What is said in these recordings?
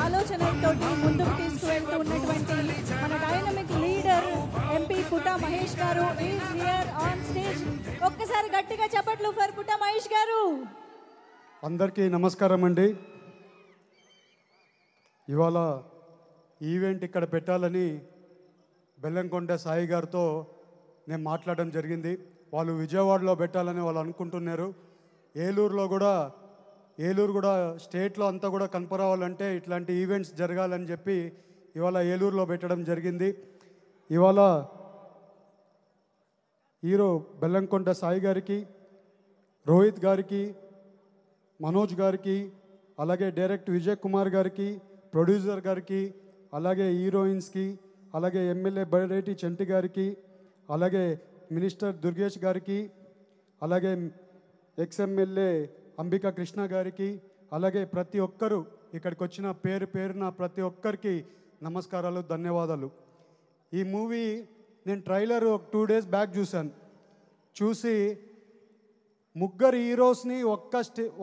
ఆలోచనలతోటి ముందుకు తీసుకువెళ్తూ ఉన్నటువంటి మన డైనమిక్ లీడర్ ఎంపీ పుట్టా మహేష్ గారు ఈజ్ హియర్ ఆన్ స్టేజ్. ఒక్కసారి గట్టిగా చప్పట్లు ఫర్ పుట్టా మహేష్ గారు. అందరికీ నమస్కారం అండి. ఇవాళ ఈవెంట్ ఇక్కడ పెట్టాలని బెల్లంకొండ సాయి గారితో నేను మాట్లాడడం జరిగింది. వాళ్ళు విజయవాడలో పెట్టాలని వాళ్ళు అనుకుంటున్నారు. ఏలూరు కూడా స్టేట్లో అంతా కూడా కనపరావాలంటే ఇట్లాంటి ఈవెంట్స్ జరగాలని చెప్పి ఇవాళ ఏలూరులో పెట్టడం జరిగింది. ఇవాళ హీరో బెల్లంకొండ సాయి గారికి, రోహిత్ గారికి, మనోజ్ గారికి, అలాగే డైరెక్టర్ విజయ్ కుమార్ గారికి, ప్రొడ్యూసర్ గారికి, అలాగే హీరోయిన్స్కి, అలాగే ఎమ్మెల్యే బైరెడ్డి చంటి గారికి, అలాగే మినిస్టర్ దుర్గేష్ గారికి, అలాగే ఎక్స్ఎమ్మెల్యే అంబికా కృష్ణ గారికి, అలాగే ప్రతి ఒక్కరూ ఇక్కడికి వచ్చిన పేరున ప్రతి ఒక్కరికి నమస్కారాలు, ధన్యవాదాలు. ఈ మూవీ నేను ట్రైలర్ 2 days బ్యాక్ చూసి ముగ్గురు హీరోస్ని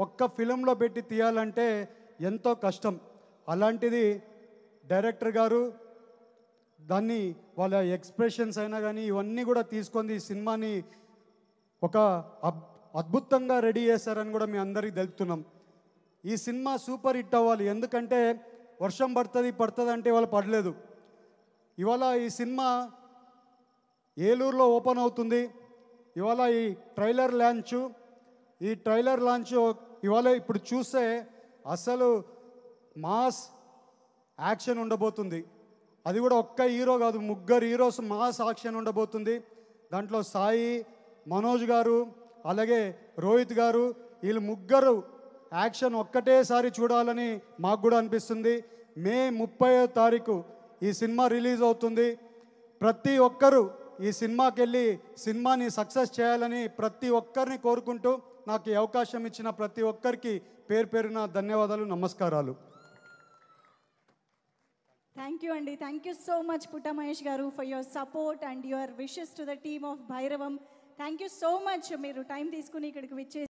ఒక్క ఫిలంలో పెట్టి తీయాలంటే ఎంతో కష్టం. అలాంటిది డైరెక్టర్ గారు దాన్ని వాళ్ళ ఎక్స్ప్రెషన్స్ అయినా కానీ ఇవన్నీ కూడా తీసుకొని ఈ సినిమాని ఒక అద్భుతంగా రెడీ చేశారని కూడా మీ అందరికీ తెలుపుతున్నాం. ఈ సినిమా సూపర్ హిట్ అవ్వాలి. ఎందుకంటే వర్షం పడుతుంది అంటే ఇవాళ పడలేదు. ఇవాళ ఈ సినిమా ఏలూరులో ఓపెన్ అవుతుంది. ఇవాళ ఈ ట్రైలర్ లాంచ్ ఇవాళ ఇప్పుడు చూస్తే అసలు మాస్ యాక్షన్ ఉండబోతుంది. అది కూడా ఒక్క హీరో కాదు, ముగ్గురు హీరోస్ మాస్ యాక్షన్ ఉండబోతుంది. దాంట్లో సాయి, మనోజ్ గారు, అలాగే రోహిత్ గారు, వీళ్ళు ముగ్గురు యాక్షన్ ఒక్కటేసారి చూడాలని మాకు కూడా అనిపిస్తుంది. మే 30వ తారీఖు ఈ సినిమా రిలీజ్ అవుతుంది. ప్రతి ఒక్కరూ ఈ సినిమాకి వెళ్ళి సినిమాని సక్సెస్ చేయాలని ప్రతి ఒక్కరిని కోరుకుంటూ నాకు ఈ అవకాశం ఇచ్చిన ప్రతి ఒక్కరికి పేరున ధన్యవాదాలు, నమస్కారాలు. థ్యాంక్ యూ అండి. Thank you so much Putta Mahesh గారు for your support and your wishes to the team of Bhairavam. Thank you so much. మీరు టైం తీసుకుని ఇక్కడికి విచ్చేసి